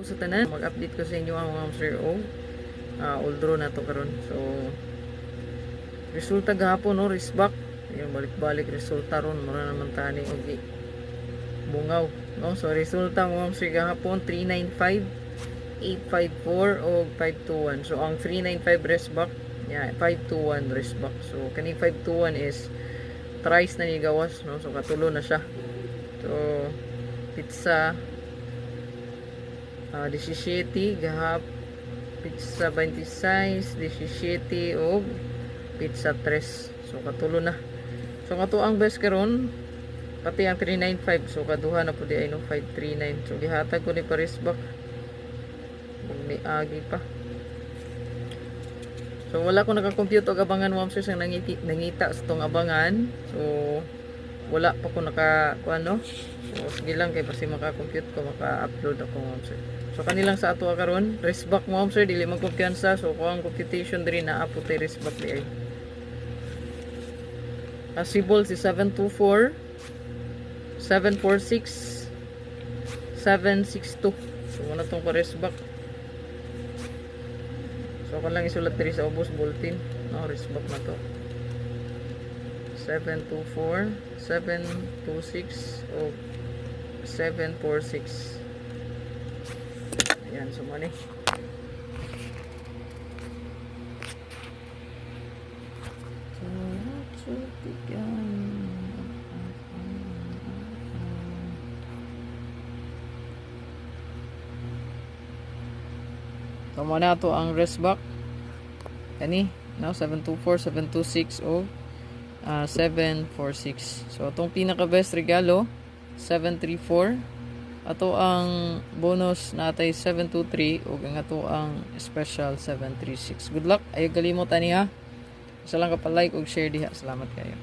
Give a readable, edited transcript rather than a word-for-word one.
Sa tanan, mag-update ko sa inyo ang mga Sir O. Old draw na to karon. So resulta gahapon no, wristback. Yung balik-balik resulta ron, mura naman tani og bungaw, no? So resulta mga Sir gahapon 395, 854 o 521. So ang 395 wristback, yeah, 521 wristback. So kaning 521 is thrice na ni gawas, no? So katulo na siya. So pizza 17 gahap, pizza 26, 17 o pizza 3. So katulo na. So kato ang best karon pati ang 395. So kaduha na pud ay no 539. So gihatag ko ni Paris back. Ni agi pa. So wala ko naka-compute og abangan mo sir sang nangita sa tong abangan. So wala pa ko naka ano. So sige lang kay basi maka-compute ko, maka-upload ako mo sir. So kanilang sa ato karon, wristback mo sir dili man kumpiyansa. So ko ang computation diri na apo tay wristback di ay. Possible si 724, 746, 762. So muna tong wristback. So ako lang isulat diri sa ubos bulletin, no, wristback na to. 724, 726 o 746. Ayan, so money. So muna to ang wristback. Kani, now 724, 726 o 746. So itong pinaka best regalo 734. Ato ang bonus natay 723 ug ang ato ang special 736. Good luck. Ayaw kalimutan niya. Isa lang ka pa like ug share diha. Salamat kayo.